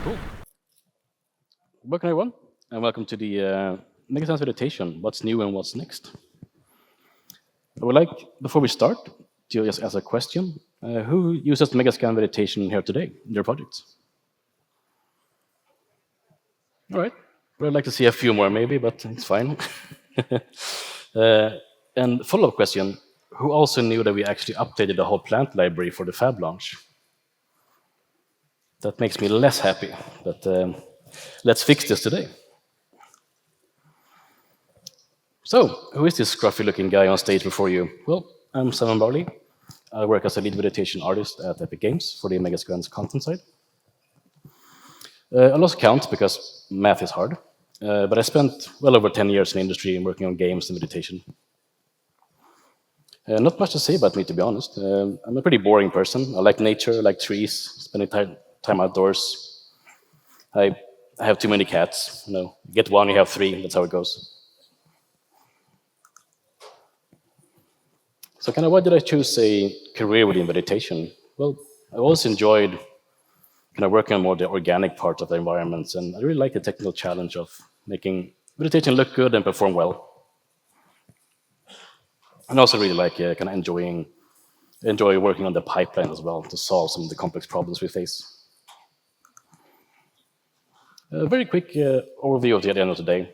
Cool. Welcome, everyone, and welcome to the Megascans Vegetation. What's new and what's next? I would like, before we start, to just ask a question. Who uses Megascan Vegetation here today in their projects? All right. Well, I'd like to see a few more, maybe, but it's fine. uh, and follow-up question: who also knew that we actually updated the whole plant library for the Fab launch? That makes me less happy, but let's fix this today. So, who is this scruffy-looking guy on stage before you? Well, I'm Simon Barle. I work as a lead vegetation artist at Epic Games for the Megascans content side. I lost count because math is hard, but I spent well over 10 years in the industry working on games and vegetation. Not much to say about me, to be honest. I'm a pretty boring person. I like nature, I like trees, spending time outdoors. I have too many cats. You know, get one, you have three. That's how it goes. So, kind of, why did I choose a career within vegetation? Well, I always enjoyed kind of working on more the organic part of the environments, and I really like the technical challenge of making vegetation look good and perform well. And also really like kind of enjoy working on the pipeline as well to solve some of the complex problems we face. A very quick overview of the agenda today.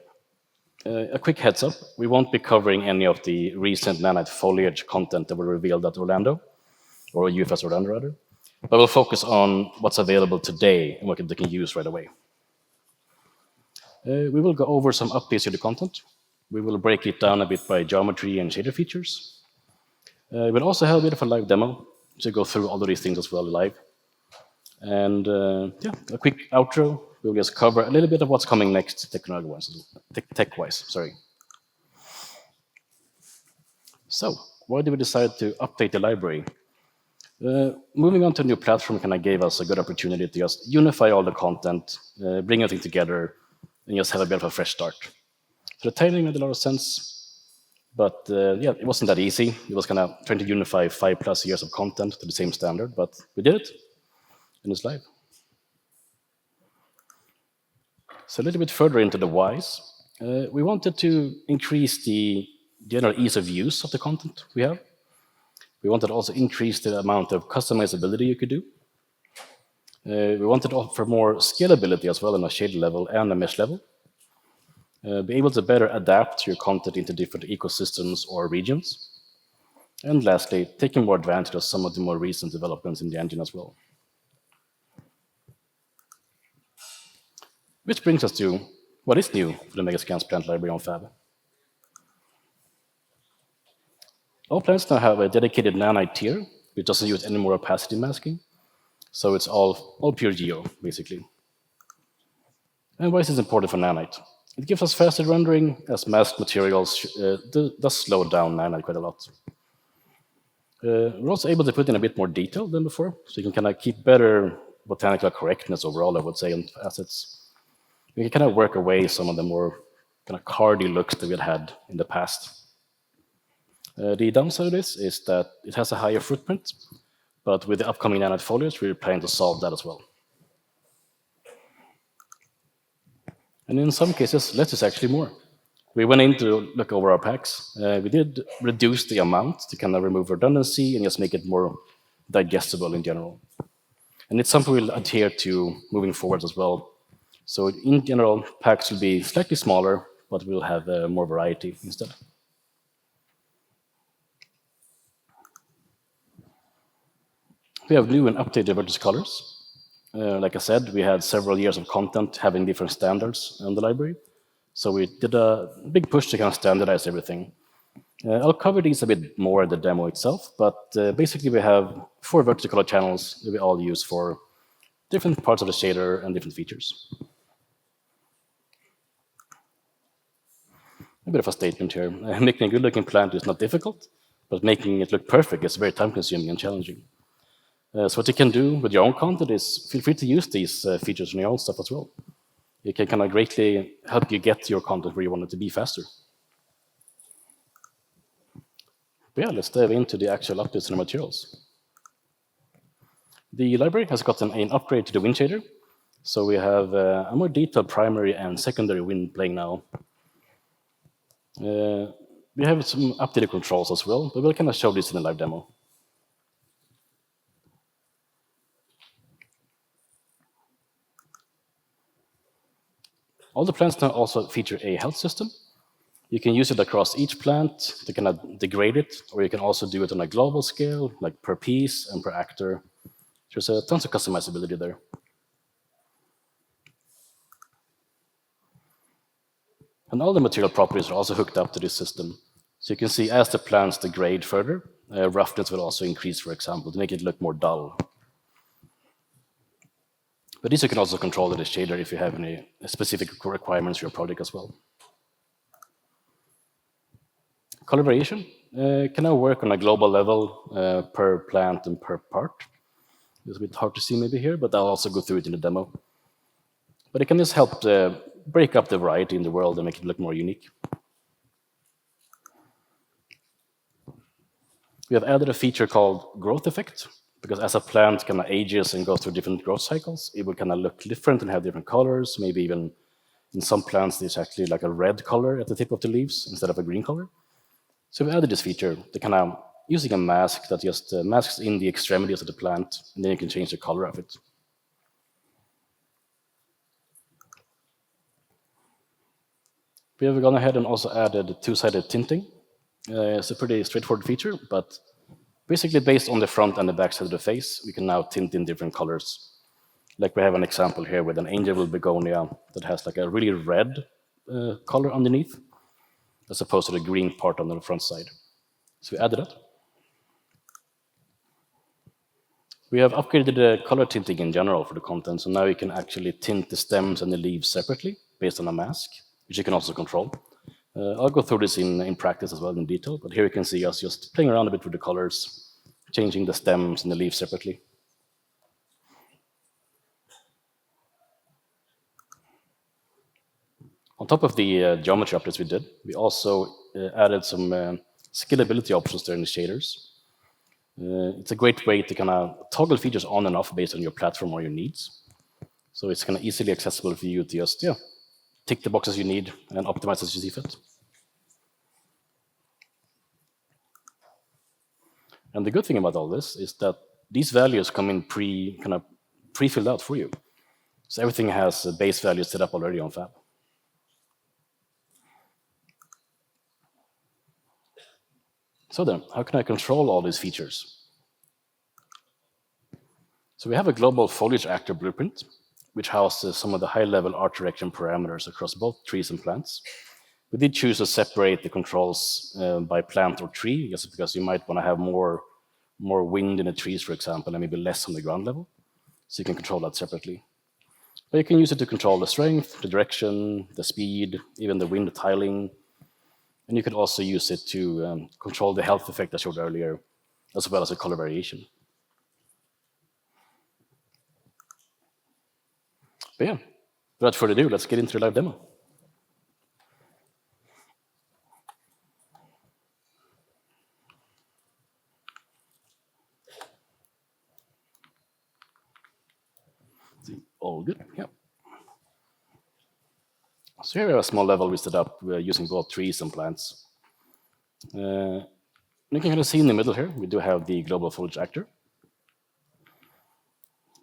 A quick heads up, we won't be covering any of the recent Nanite Foliage content that were revealed at Orlando, or UFS Orlando rather, but we'll focus on what's available today and what they can use right away. We will go over some updates to the content. We will break it down a bit by geometry and shader features. We'll also have a bit of a live demo to go through all of these things as well live. And yeah, a quick outro. We'll just cover a little bit of what's coming next tech-wise. Sorry. So, why did we decide to update the library? Moving on to a new platform kind of gave us a good opportunity to just unify all the content, bring everything together, and just have a bit of a fresh start. So the timing made a lot of sense, but yeah, it wasn't that easy. It was kind of trying to unify 5+ years of content to the same standard, but we did it, and it's live. So a little bit further into the whys, we wanted to increase the general ease of use of the content we have. We wanted to also increase the amount of customizability you could do. We wanted to offer more scalability as well on a shade level and a mesh level. Be able to better adapt your content into different ecosystems or regions. And lastly, taking more advantage of some of the more recent developments in the engine as well. Which brings us to what is new for the Megascans plant library on Fab. All plants now have a dedicated Nanite tier, which doesn't use any more opacity masking. So it's all pure geo, basically. And why is this important for Nanite? It gives us faster rendering, as masked materials does slow down Nanite quite a lot. We're also able to put in a bit more detail than before, so you can kind of keep better botanical correctness overall, I would say, on assets. We can kind of work away some of the more kind of cardy looks that we had in the past. The downside of this is that it has a higher footprint, but with the upcoming Nanite Foliage, we're planning to solve that as well. And in some cases, less is actually more. We went in to look over our packs. We did reduce the amount to kind of remove redundancy and just make it more digestible in general. And it's something we'll adhere to moving forward as well. So in general, packs will be slightly smaller, but we'll have more variety instead. We have new and updated vertex colors. Like I said, we had several years of content having different standards on the library. So we did a big push to kind of standardize everything. I'll cover these a bit more in the demo itself, but basically we have 4 vertical color channels that we all use for different parts of the shader and different features. A bit of a statement here. Making a good-looking plant is not difficult, but making it look perfect is very time-consuming and challenging. So what you can do with your own content is feel free to use these features in your own stuff as well. It can kind of greatly help you get your content where you want it to be faster. But yeah, let's dive into the actual updates and the materials. The library has gotten an upgrade to the wind shader. So we have a more detailed primary and secondary wind playing now. We have some updated controls as well, but we'll kind of show this in the live demo. All the plants now also feature a health system. You can use it across each plant to kind of degrade it, or you can also do it on a global scale, like per piece and per actor. There's tons of customizability there. And all the material properties are also hooked up to this system. So you can see as the plants degrade further, roughness will also increase, for example, to make it look more dull. But these you can also control in the shader if you have any specific requirements for your project as well. Color variation can now work on a global level per plant and per part. It's a bit hard to see maybe here, but I'll also go through it in the demo. But it can just help break up the variety in the world and make it look more unique. We have added a feature called growth effect, because as a plant kind of ages and goes through different growth cycles, it will kind of look different and have different colors. Maybe even in some plants, there's actually like a red color at the tip of the leaves instead of a green color. So we added this feature to kind of using a mask that just masks in the extremities of the plant, and then you can change the color of it. We have gone ahead and also added two-sided tinting. It's a pretty straightforward feature, but basically based on the front and the back side of the face, we can now tint in different colors. Like we have an example here with an angel begonia that has like a really red color underneath, as opposed to the green part on the front side. So we added it. We have upgraded the color tinting in general for the content, so now you can actually tint the stems and the leaves separately based on a mask, which you can also control. I'll go through this in practice as well in detail, but here you can see us just playing around a bit with the colors, changing the stems and the leaves separately. On top of the geometry updates we did, we also added some scalability options there in the shaders. It's a great way to kind of toggle features on and off based on your platform or your needs. So it's kind of easily accessible for you to just tick the boxes you need and optimize as you see fit. And the good thing about all this is that these values come in pre-filled out for you. So everything has base values set up already on Fab. So then, how can I control all these features? So we have a global foliage actor blueprint, which houses some of the high-level art direction parameters across both trees and plants. We did choose to separate the controls by plant or tree, just because you might want to have more wind in the trees, for example, and maybe less on the ground level. So you can control that separately. But you can use it to control the strength, the direction, the speed, even the wind tiling. And you could also use it to control the health effect I showed earlier, as well as the color variation. But yeah, without further ado, let's get into the live demo. All good, yeah. So here we have a small level we set up using both trees and plants. You can kind of see in the middle here, we do have the global foliage actor.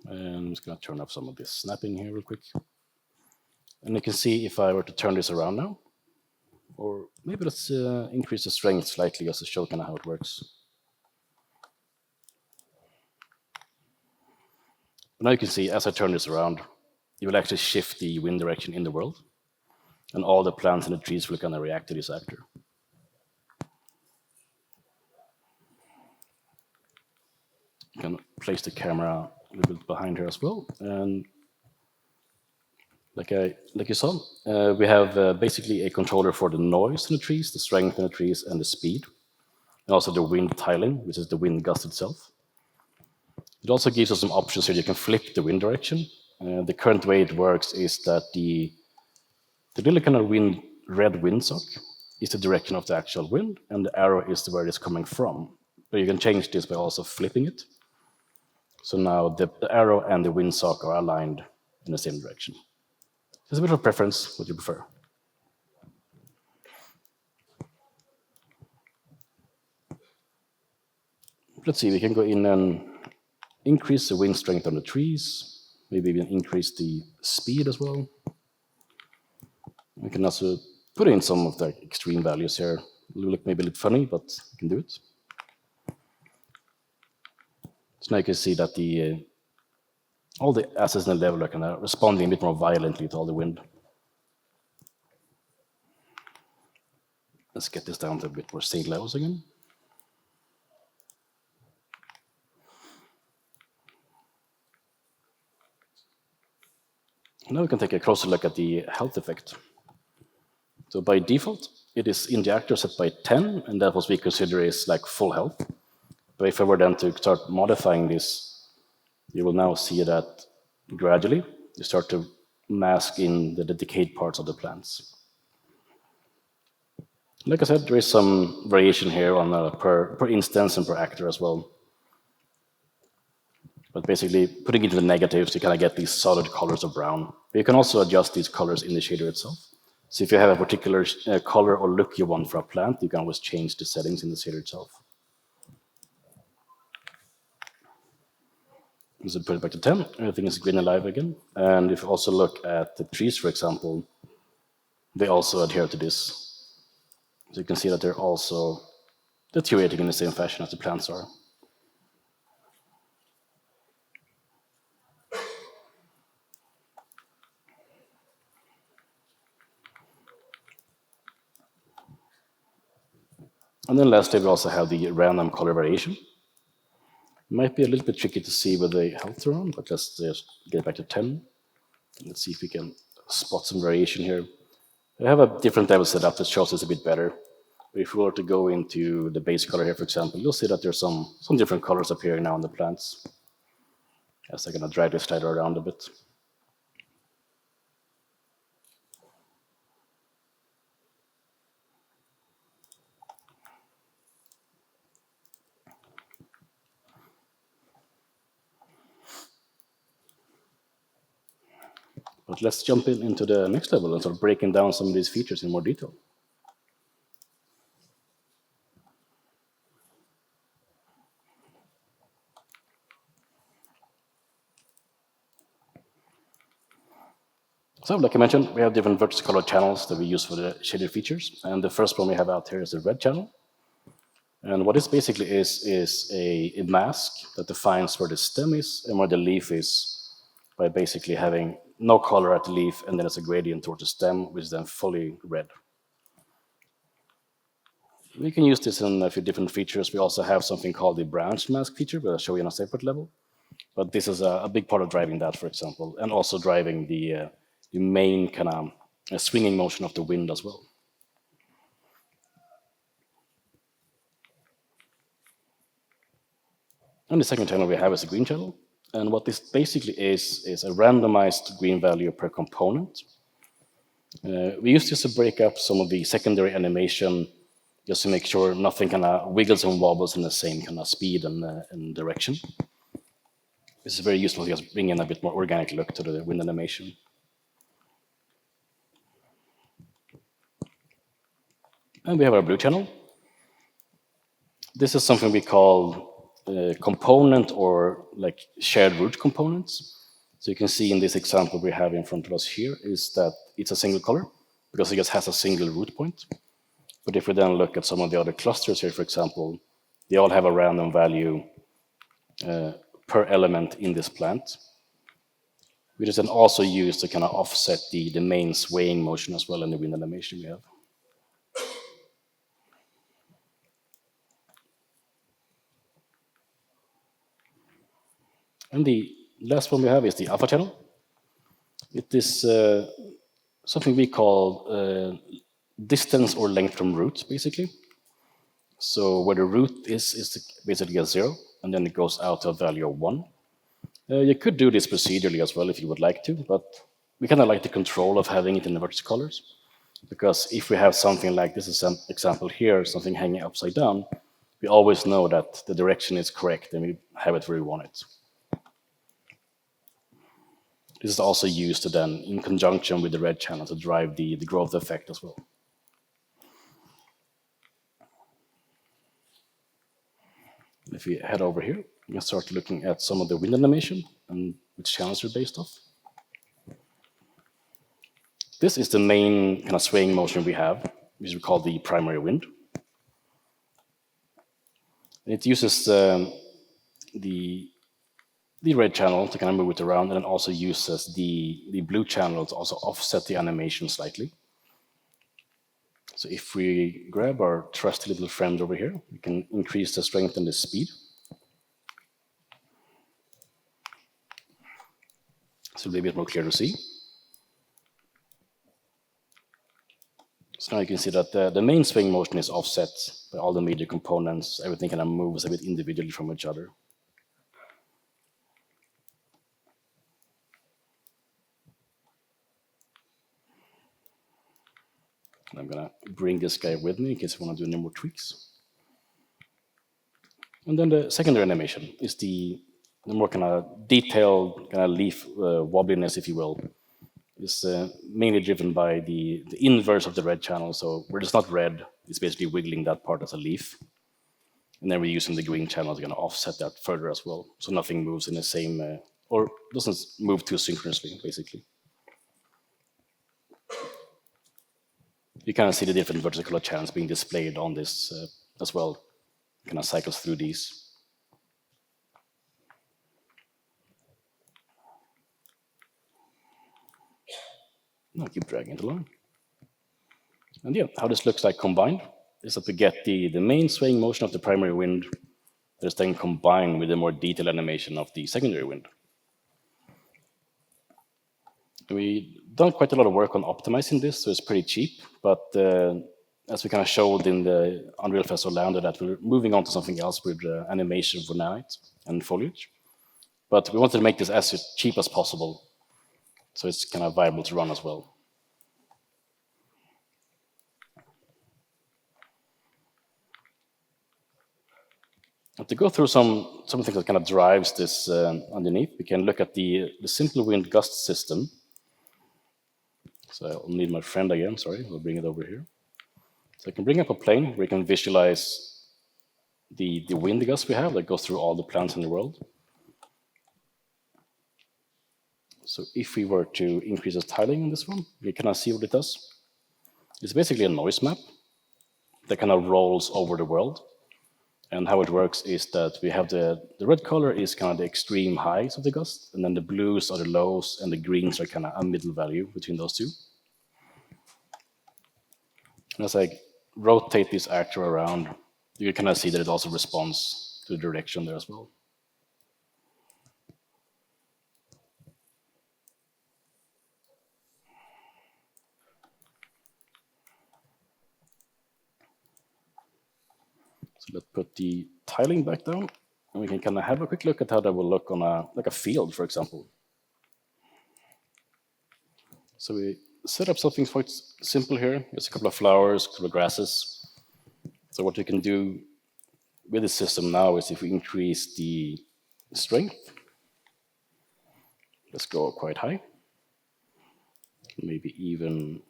And I'm just going to turn off some of this snapping here real quick. And you can see if I were to turn this around now, or maybe let's increase the strength slightly just to show kind of how it works. Now you can see as I turn this around, it will actually shift the wind direction in the world. And all the plants and the trees will kind of react to this actor. You can place the camera a little bit behind here as well. And like you saw, we have basically a controller for the noise in the trees, the strength in the trees, and the speed. And also the wind tiling, which is the wind gust itself. It also gives us some options here. You can flip the wind direction. The current way it works is that the little kind of red windsock is the direction of the actual wind, and the arrow is where it's coming from. But you can change this by also flipping it. So now the arrow and the windsock are aligned in the same direction. It's a bit of a preference, what you prefer. Let's see, we can go in and increase the wind strength on the trees, maybe even increase the speed as well. We can also put in some of the extreme values here. It'll look maybe a little funny, but we can do it. So now you can see that all the assets in the level are kind of responding a bit more violently to all the wind. Let's get this down to a bit more same levels again. Now we can take a closer look at the health effect. So by default, it is in the actor set by 10, and that what we consider is like full health. But if I were then to start modifying this, you will now see that gradually you start to mask in the decayed parts of the plants. Like I said, there is some variation here on per instance and per actor as well. But basically, putting it to the negatives, you kind of get these solid colors of brown. But you can also adjust these colors in the shader itself. So if you have a particular color or look you want for a plant, you can always change the settings in the shader itself. So put it back to 10, everything is green and alive again. And if you also look at the trees, for example, they also adhere to this. So you can see that they're also deteriorating in the same fashion as the plants are. And then lastly, we also have the random color variation. It might be a little bit tricky to see with the health around, but let's just get back to 10. Let's see if we can spot some variation here. I have a different level set up that shows this a bit better. If we were to go into the base color here, for example, you'll see that there's some different colors appearing now on the plants. As I'm going to drag this slider around a bit. But let's jump into the next level and start breaking down some of these features in more detail. So, like I mentioned, we have different vertex color channels that we use for the shaded features. And the first one we have out here is the red channel. And what this basically is a mask that defines where the stem is and where the leaf is by basically having no color at the leaf, and then it's a gradient towards the stem, which is then fully red. We can use this in a few different features. We also have something called the branch mask feature, but I'll show you on a separate level. But this is a big part of driving that, for example, and also driving the main kind of swinging motion of the wind as well. And the second channel we have is a green channel. And what this basically is a randomized green value per component. We use this to break up some of the secondary animation just to make sure nothing kind of wiggles and wobbles in the same kind of speed and direction. This is very useful to just bring in a bit more organic look to the wind animation. And we have our blue channel. This is something we call component or like shared root components. So you can see in this example we have in front of us here is that it's a single color because it just has a single root point. But if we then look at some of the other clusters here, for example, they all have a random value per element in this plant, which is then also used to kind of offset the main swaying motion as well in the wind animation we have. And the last one we have is the alpha channel. It is something we call distance or length from root, basically. So where the root is basically a 0, and then it goes out to a value of 1. You could do this procedurally as well if you would like to, but we kind of like the control of having it in the vertex colors. Because if we have something like this example here, something hanging upside down, we always know that the direction is correct and we have it where we want it. This is also used to then, in conjunction with the red channel, to drive the growth effect as well. If we head over here, we can start looking at some of the wind animation and which channels they're based off. This is the main kind of swaying motion we have, which we call the primary wind. It uses the red channel to kind of move it around, and it also uses the blue channel to also offset the animation slightly. So if we grab our trusty little friend over here, we can increase the strength and the speed. So it'll be a bit more clear to see. So now you can see that the main swing motion is offset by all the major components. Everything kind of moves a bit individually from each other. And I'm gonna bring this guy with me in case I want to do any more tweaks. And then the secondary animation is the more kind of detailed kind of leaf wobbliness, if you will. Is mainly driven by the inverse of the red channel. So where it's not red, it's basically wiggling that part as a leaf. And then we're using the green channel to kind of offset that further as well. So nothing moves in the same, or doesn't move too synchronously, basically. You kind of see the different vertical channels being displayed on this as well. Kind of cycles through these. I'll keep dragging it along. And yeah, how this looks like combined is that we get the main swaying motion of the primary wind that is then combined with the more detailed animation of the secondary wind. We've done quite a lot of work on optimizing this, so it's pretty cheap, but as we kind of showed in the Unreal Fest Orlando, that we're moving on to something else with animation for Nanite and Foliage. But we wanted to make this as cheap as possible, so it's kind of viable to run as well. And to go through some things that kind of drives this underneath, we can look at the simple wind gust system. So I'll need my friend again, sorry, I'll bring it over here. So I can bring up a plane where you can visualize the wind gust we have that goes through all the plants in the world. So if we were to increase the tiling on this one, you kind of see what it does. It's basically a noise map that kind of rolls over the world. And how it works is that we have the red color is kind of the extreme highs of the gust, and then the blues are the lows, and the greens are kind of a middle value between those two. And as I rotate this actor around, you can kind of see that it also responds to the direction there as well. So let's put the tiling back down, and we can kind of have a quick look at how that will look on like a field, for example. So we set up something quite simple here. There's a couple of flowers, a couple of grasses. So what we can do with the system now is if we increase the strength, let's go quite high, maybe even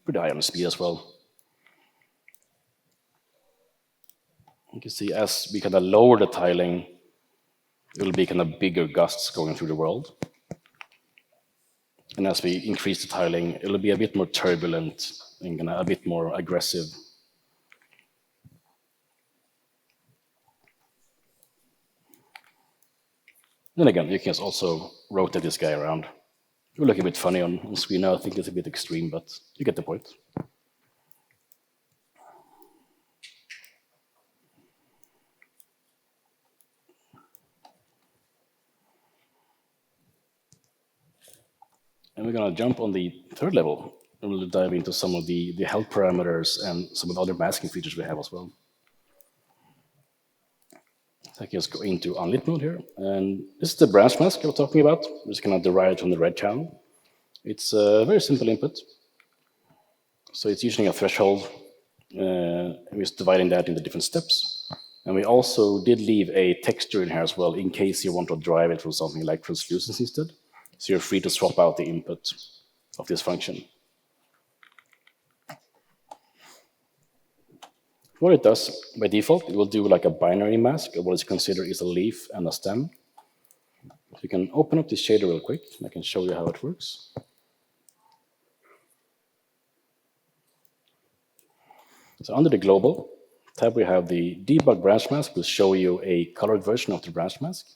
pretty high on the speed as well. You can see as we kind of lower the tiling, it will be kind of bigger gusts going through the world. And as we increase the tiling, it'll be a bit more turbulent and kind of a bit more aggressive. Then again, you can also rotate this guy around. It will look a bit funny on screen now. I think it's a bit extreme, but you get the point. And we're going to jump on the third level, and we'll dive into some of the health parameters and some of the other masking features we have as well. So I can just go into unlit mode here, and this is the branch mask I was talking about. We're just going to derive from the red channel. It's a very simple input. So it's using a threshold, and we're dividing that into different steps. And we also did leave a texture in here as well, in case you want to drive it from something like translucence instead. So you're free to swap out the input of this function. What it does, by default, it will do like a binary mask of what is considered is a leaf and a stem. So you can open up this shader real quick, and I can show you how it works. So under the global tab, we have the debug branch mask, will show you a colored version of the branch mask.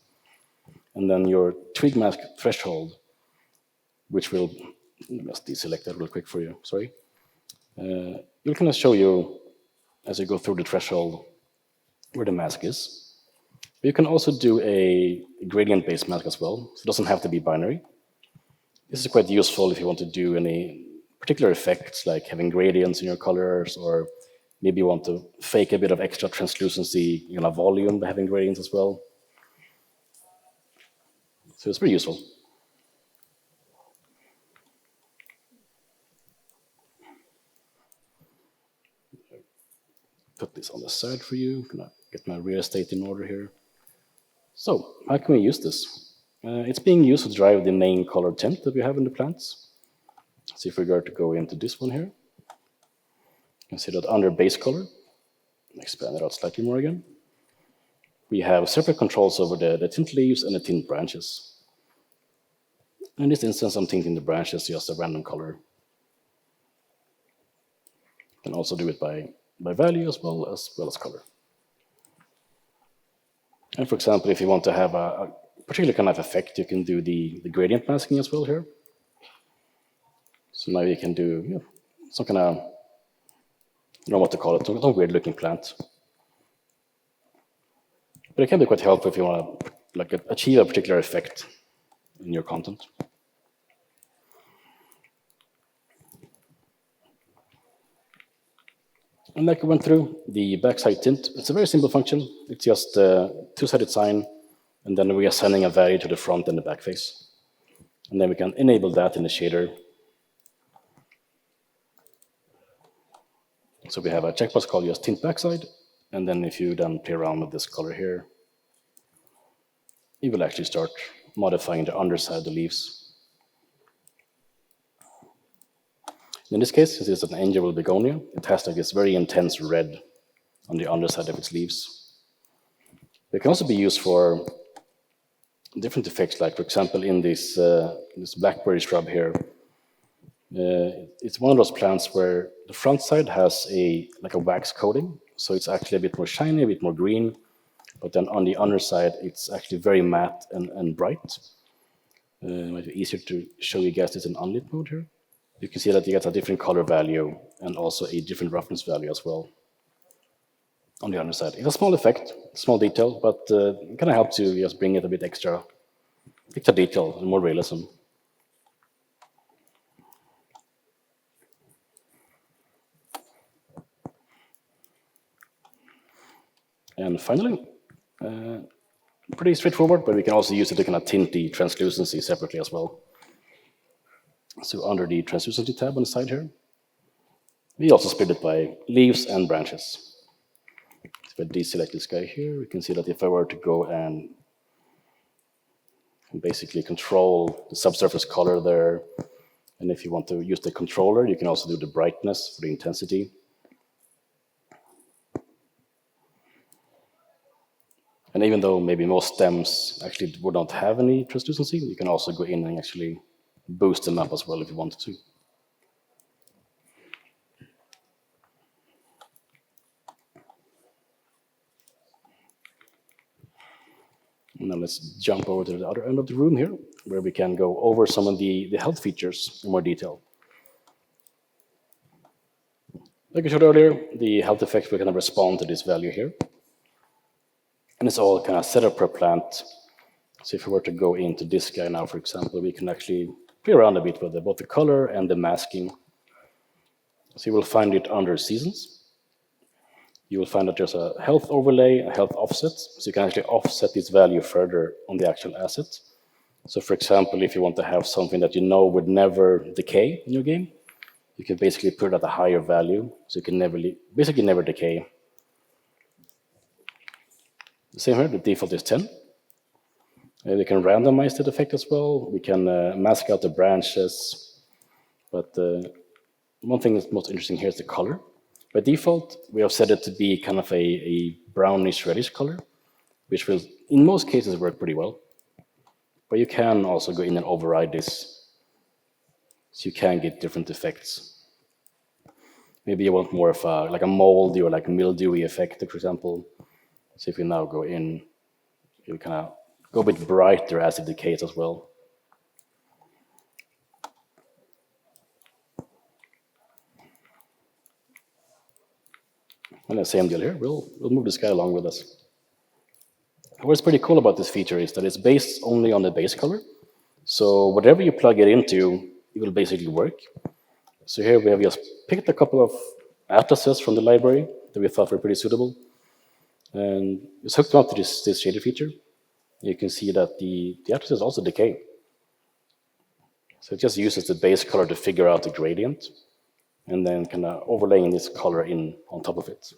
And then your twig mask threshold, which will, let me just deselect that real quick for you, sorry. Will kind of show you, as you go through the threshold, where the mask is. But you can also do a gradient-based mask as well, so it doesn't have to be binary. This is quite useful if you want to do any particular effects, like having gradients in your colors, or maybe you want to fake a bit of extra translucency in a volume by having gradients as well. So it's pretty useful. Put this on the side for you. Gonna get my real estate in order here. So how can we use this? It's being used to drive the main color tint that we have in the plants. So if we were to go into this one here, you can see that under base color, expand it out slightly more again, we have separate controls over the tint leaves and the tint branches. In this instance, I'm tinting the branches just a random color. You can also do it by value as well as color. And for example, if you want to have a particular kind of effect, you can do the gradient masking as well here. So now you can do some kind of, I don't know what to call it, some weird looking plant. But it can be quite helpful if you want to like achieve a particular effect in your content. And like we went through, the backside tint, it's a very simple function. It's just a two-sided sign, and then we are sending a value to the front and the back face. And then we can enable that in the shader. So we have a checkbox called just tint backside, and then if you then play around with this color here, it will actually start modifying the underside of the leaves. In this case, since it's an angular begonia, it has like this very intense red on the underside of its leaves. It can also be used for different effects, like for example in this blackberry shrub here. It's one of those plants where the front side has like a wax coating, so it's actually a bit more shiny, a bit more green, but then on the underside it's actually very matte and bright. It might be easier to show you guys this in unlit mode here. You can see that you get a different color value and also a different roughness value as well on the underside. It's a small effect, small detail, but it kind of helps you just bring it a bit extra detail and more realism. And finally, pretty straightforward, but we can also use it to kind of tint the translucency separately as well. So under the translucency tab on the side here, we also split it by leaves and branches. If I deselect this guy here, we can see that if I were to go and basically control the subsurface color there, and if you want to use the controller, you can also do the brightness for the intensity. And even though maybe most stems actually would not have any translucency, you can also go in and actually boost them up as well if you wanted to. And now let's jump over to the other end of the room here, where we can go over some of the health features in more detail. Like I showed earlier, the health effects will kind of respond to this value here. And it's all kind of set up per plant. So if we were to go into this guy now, for example, we can actually play around a bit with both the color and the masking. So you will find it under seasons. You will find that there's a health overlay, a health offset. So you can actually offset this value further on the actual asset. So for example, if you want to have something that you know would never decay in your game, you can basically put it at a higher value. So you can basically never decay. Same here, the default is 10. We can randomize that effect as well. We can mask out the branches. But one thing that's most interesting here is the color. By default, we have set it to be kind of a brownish reddish color, which will, in most cases, work pretty well. But you can also go in and override this, so you can get different effects. Maybe you want more of like a moldy or like mildewy effect, for example. So if you now go in, you kind of go a bit brighter as it decays as well. And the same deal here. We'll move this guy along with us. What's pretty cool about this feature is that it's based only on the base color. So whatever you plug it into, it will basically work. So here we have just picked a couple of atlases from the library that we thought were pretty suitable, and just hooked them up to this shader feature. You can see that the atlases also decay. So it just uses the base color to figure out the gradient, and then kind of overlaying this color in on top of it.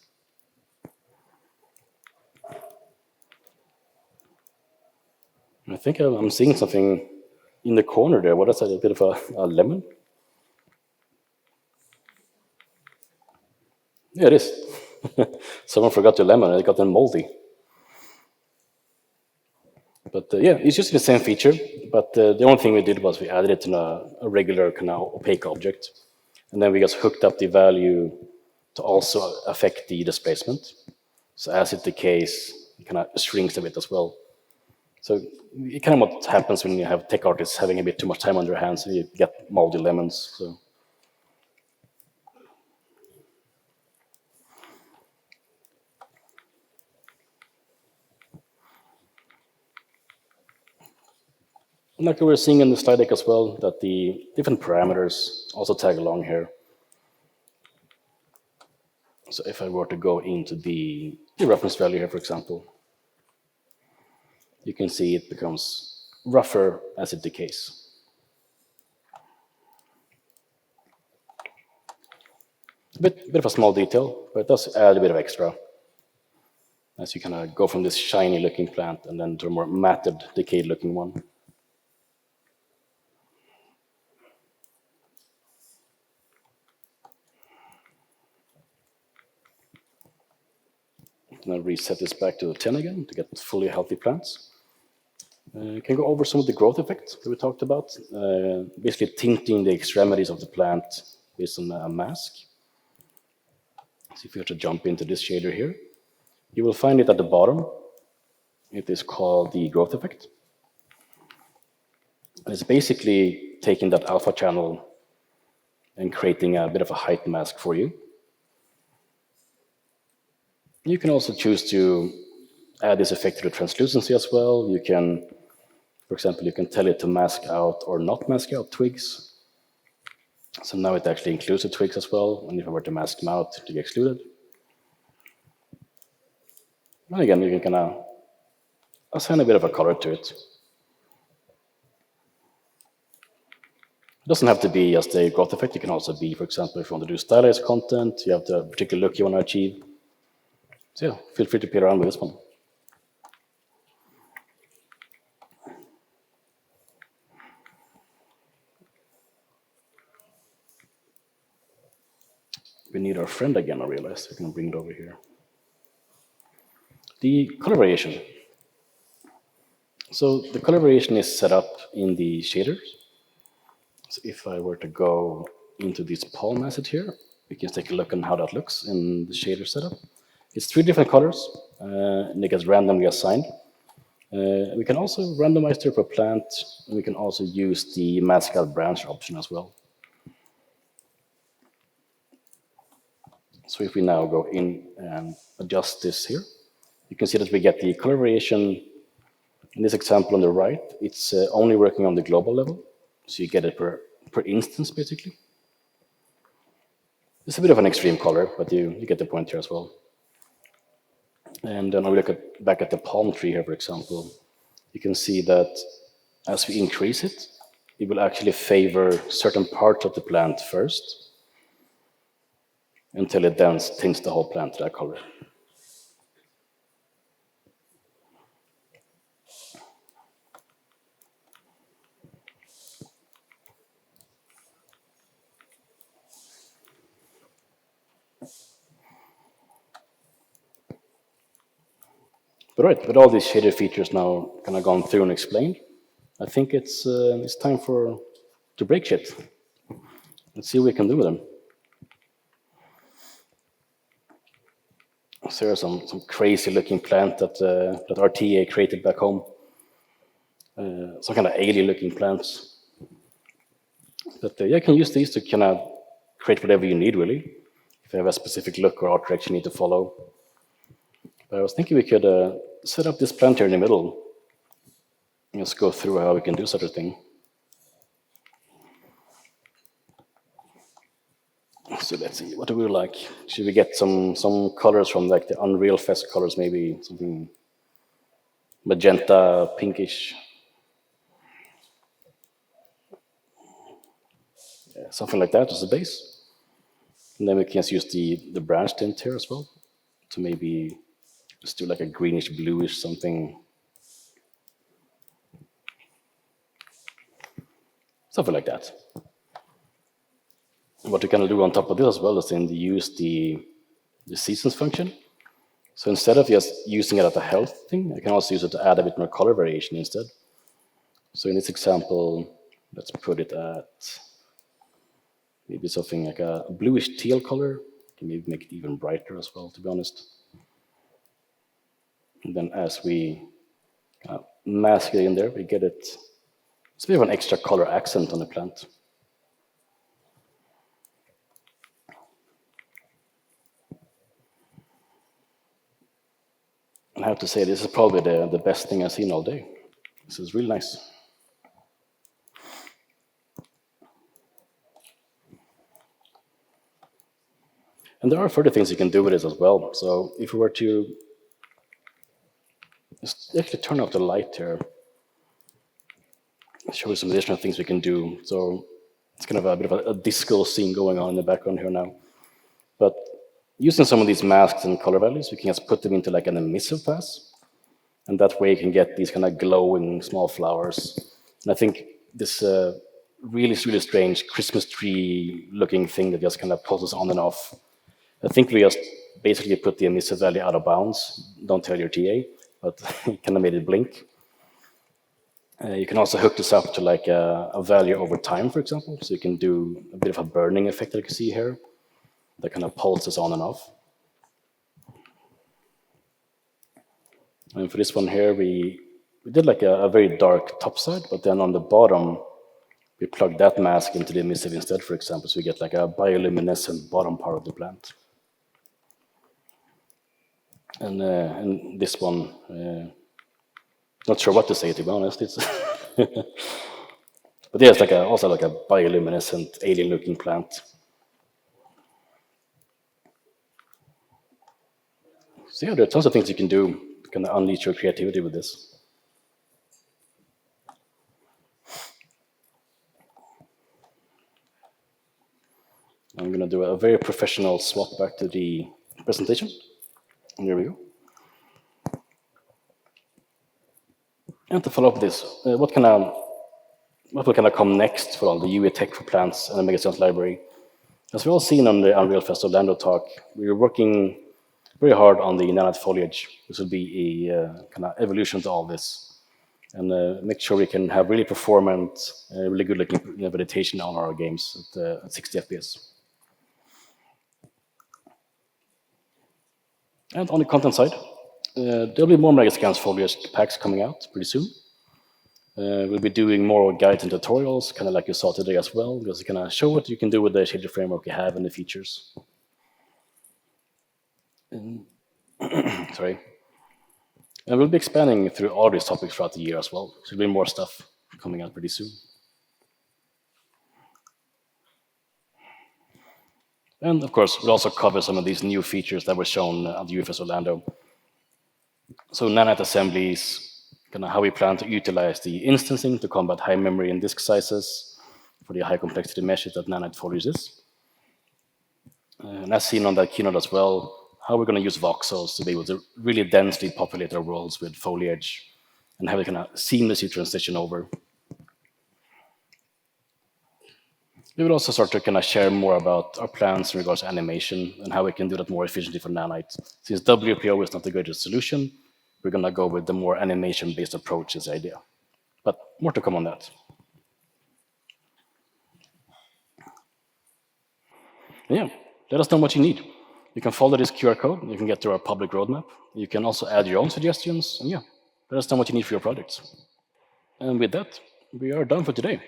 I think I'm seeing something in the corner there. What is that? A bit of a lemon? Yeah, it is. Someone forgot the lemon and it got them moldy. But yeah, it's just the same feature. But the only thing we did was we added it to a regular kind of opaque object. And then we just hooked up the value to also affect the displacement. So as it decays, it kind of shrinks a bit as well. So it kind of what happens when you have tech artists having a bit too much time on their hands, and you get moldy lemons. So. And like we were seeing in the slide deck as well, that the different parameters also tag along here. So if I were to go into the reference value here, for example, you can see it becomes rougher as it decays. A bit of a small detail, but it does add a bit of extra as you kind of go from this shiny looking plant and then to a more matted, decayed looking one. And I'll reset this back to 10 again to get fully healthy plants. Can go over some of the growth effects that we talked about. Basically tinting the extremities of the plant based on a mask. So if you were to jump into this shader here, you will find it at the bottom. It is called the growth effect. And it's basically taking that alpha channel and creating a bit of a height mask for you. You can also choose to add this effect to the translucency as well. You can, for example, you can tell it to mask out or not mask out twigs. So now it actually includes the twigs as well, and if I were to mask them out, to be excluded. And again, you can kind of assign a bit of a color to it. It doesn't have to be just a growth effect. It can also be, for example, if you want to do stylized content, you have the particular look you want to achieve. So yeah, feel free to play around with this one. We need our friend again, I realized. We can bring it over here. The color variation. So the color variation is set up in the shaders. So if I were to go into this palm asset here, we can take a look on how that looks in the shader setup. It's 3 different colors, and it gets randomly assigned. We can also randomize it per plant, and we can also use the mask out branch option as well. So if we now go in and adjust this here, you can see that we get the color variation. In this example on the right, it's only working on the global level. So you get it per instance, basically. It's a bit of an extreme color, but you get the point here as well. And then we look back at the palm tree here, for example, you can see that as we increase it, it will actually favor certain parts of the plant first, until it then tints the whole plant to that color. But right, with all these shader features now kind of gone through and explained, I think it's time for to break shit. Let's see what we can do with them. So there's some crazy looking plant that our TA created back home. Some kind of alien looking plants. But yeah, you can use these to kind of create whatever you need really. If you have a specific look or art direction you need to follow. But I was thinking we could set up this plant here in the middle. And just go through how we can do such a thing. So let's see, what do we like? Should we get some colors from like the Unreal Fest colors, maybe something magenta, pinkish, yeah, something like that as a base. And then we can just use the branch tint here as well to maybe just do like a greenish, bluish something, something like that. What we can do on top of this as well is then use the seasons function. So instead of just using it as a health thing, I can also use it to add a bit more color variation instead. So in this example, let's put it at maybe something like a bluish teal color. Can maybe make it even brighter as well, to be honest. And then as we mask it in there, we get it. It's a bit of an extra color accent on the plant. And I have to say, this is probably the best thing I've seen all day. This is really nice. And there are further things you can do with this as well. So if we were to just actually turn off the light here, show you some additional things we can do. So it's kind of a bit of a disco scene going on in the background here now. But using some of these masks and color values, we can just put them into like an emissive pass. And that way you can get these kind of glowing small flowers. And I think this really strange Christmas tree looking thing that just kind of pulses on and off. I think we just basically put the emissive value out of bounds. Don't tell your TA, but kind of made it blink. You can also hook this up to like a value over time, for example. So you can do a bit of a burning effect that you can see here that kind of pulses on and off. And for this one here, we did like a very dark top side, but then on the bottom, we plugged that mask into the emissive instead, for example, so we get like a bioluminescent bottom part of the plant. And this one, not sure what to say, to be honest. It's but yeah, it's like also like a bioluminescent alien-looking plant. So yeah, there are tons of things you can do to kind of unleash your creativity with this. I'm going to do a very professional swap back to the presentation. And there we go. And to follow up this, what will kind of come next for all the UI tech for plants and the Megascans library? As we've all seen on the Unreal Fest Orlando talk, we were working very hard on the Nanite Foliage. This will be a kind of evolution to all this, and make sure we can have really performant, really good looking vegetation on our games at 60 FPS. And on the content side, there'll be more Megascans Foliage packs coming out pretty soon. We'll be doing more guides and tutorials, kind of like you saw today as well, just to kind of show what you can do with the shader framework you have and the features. Sorry. And we'll be expanding through all these topics throughout the year as well. So there'll be more stuff coming out pretty soon. And of course, we'll also cover some of these new features that were shown at the UFS Orlando. So Nanite assemblies, kind of how we plan to utilize the instancing to combat high memory and disk sizes for the high complexity meshes that Nanite Foliage is. And as seen on that keynote as well, how we're going to use voxels to be able to really densely populate our worlds with foliage and have it kind of seamlessly transition over. We will also start to kind of share more about our plans in regards to animation and how we can do that more efficiently for Nanite. Since WPO is not the greatest solution, we're gonna go with the more animation-based approach is the idea. But more to come on that. Yeah, let us know what you need. You can follow this QR code. You can get to our public roadmap. You can also add your own suggestions. And yeah, let us know what you need for your projects. And with that, we are done for today.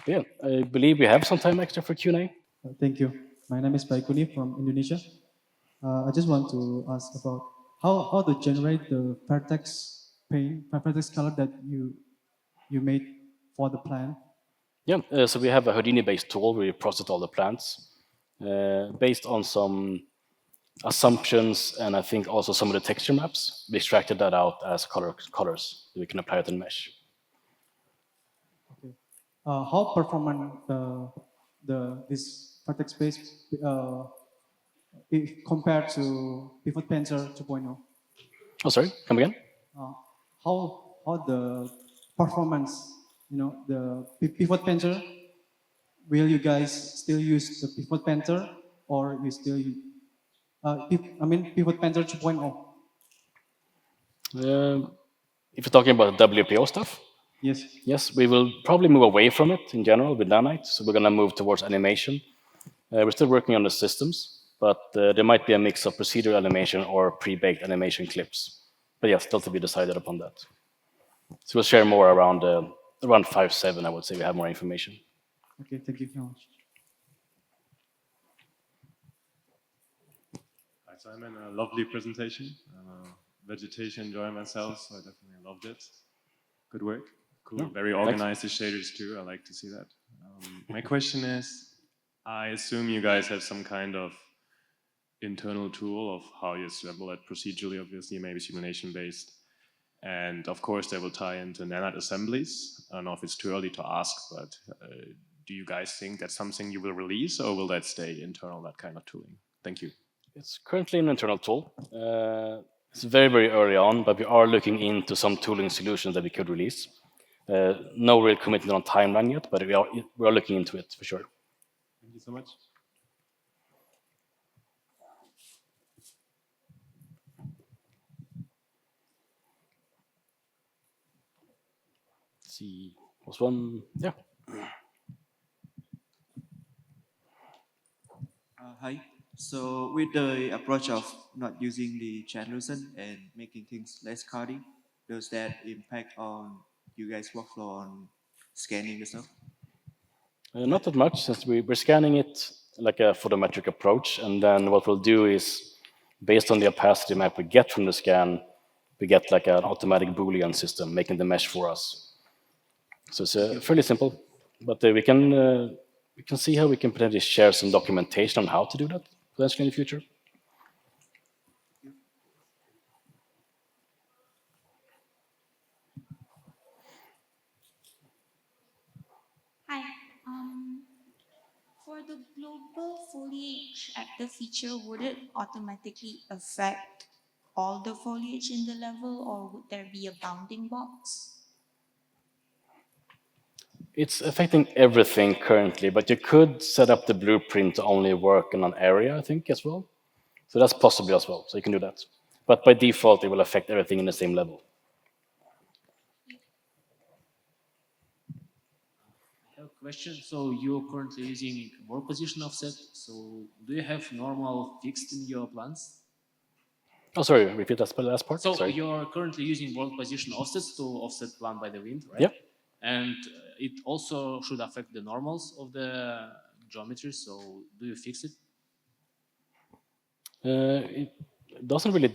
Yeah, I believe we have some time extra for Q&A. Thank you. My name is Baikuni from Indonesia. I just want to ask about how to generate the vertex paint, vertex color that you made for the plant. Yeah, so we have a Houdini-based tool where we process all the plants based on some assumptions and I think also some of the texture maps. We extracted that out as colors that we can apply it in mesh. Okay. How performant the this vertex space compared to Pivot Painter 2.0? Oh, sorry, come again? Uh, how the performance, the Pivot Painter, will you guys still use the Pivot Painter or you still Pivot Painter 2.0? If you're talking about WPO stuff, Yes. yes, we will probably move away from it in general with Nanite. So we're going to move towards animation. We're still working on the systems, but there might be a mix of procedural animation or pre-baked animation clips. But yeah, still to be decided upon that. So we'll share more around 5.7. I would say we have more information. Okay, thank you very much. Hi, Simon. A lovely presentation. Vegetation, enjoy myself, so I definitely loved it. Good work. Cool. Yeah, very organized, the shaders too. I like to see that. My question is, I assume you guys have some kind of internal tool of how you assemble it procedurally, obviously, maybe simulation based. And of course, they will tie into Nanite assemblies. I don't know if it's too early to ask, but do you guys think that's something you will release or will that stay internal, that kind of tooling? Thank you. It's currently an internal tool. It's very, very early on, but we are looking into some tooling solutions that we could release. No real commitment on timeline yet, but we are looking into it for sure. Thank you so much. Let's see, was one, yeah. Hi. So with the approach of not using the translucent and making things less cloudy, does that impact on you guys' workflow on scanning the stuff? Not that much, since we're scanning it like a photometric approach, and then what we'll do is, based on the opacity map we get from the scan, we get like an automatic Boolean system making the mesh for us. So it's fairly simple, but we can see how we can potentially share some documentation on how to do that potentially in the future. Hi. For the global foliage at the feature, would it automatically affect all the foliage in the level, or would there be a bounding box? It's affecting everything currently, but you could set up the blueprint to only work in an area, I think, as well. So that's possible as well, so you can do that. But by default, it will affect everything in the same level. I have a question. So you're currently using work position offset. So do you have normal fixed in your plans? Oh, sorry, repeat that last part. So sorry. you're currently using work position offsets to offset plant by the wind, right? Yep. And it also should affect the normals of the geometry. So do you fix it? It doesn't really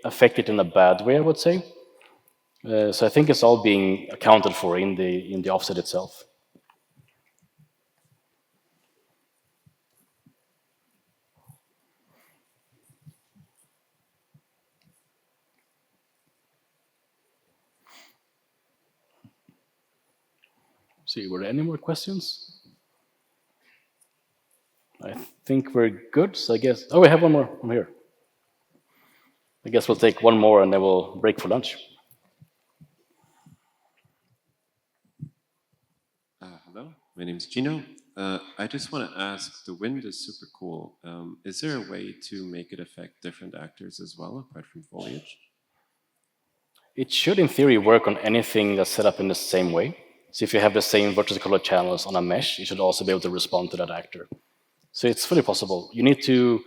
affect it in a bad way, I would say. So I think it's all being accounted for in the offset itself. See, were there any more questions? I think we're good. So I guess. Oh, we have one more. I'm here. I guess we'll take one more and then we'll break for lunch. Hello, my name is Gino. I just want to ask, the wind is super cool. Is there a way to make it affect different actors as well, apart from foliage? It should, in theory, work on anything that's set up in the same way. So if you have the same vertical color channels on a mesh, you should also be able to respond to that actor. So it's fully possible. You need to,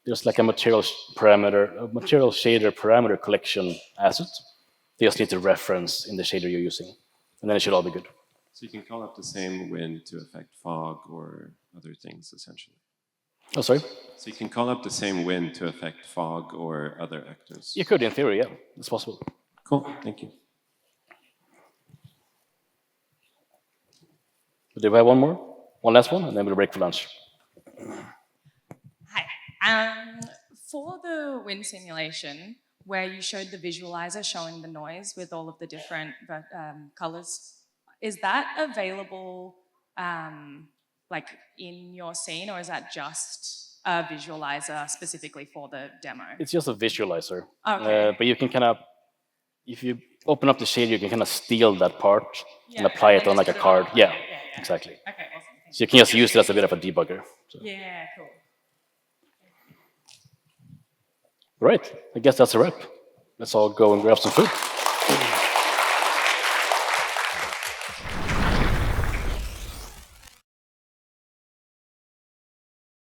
there's like a material parameter, a material shader parameter collection asset. You just need to reference in the shader you're using, and then it should all be good. So you can call up the same wind to affect fog or other things, essentially. Oh, sorry? So you can call up the same wind to affect fog or other actors. You could, in theory, yeah. It's possible. Cool, thank you. Do we have one more? One last one, and then we'll break for lunch. Hi. For the wind simulation, where you showed the visualizer showing the noise with all of the different colors, is that available like in your scene, or is that just a visualizer specifically for the demo? It's just a visualizer. Okay. But you can kind of, if you open up the shader, you can kind of steal that part and Yeah, apply and it then on like a just put it card. on. Yeah, Yeah. exactly. Okay, awesome. Thank So you can just use it as a bit of a debugger. So. Yeah, cool. Right, I guess that's a wrap. Let's all go and grab some food.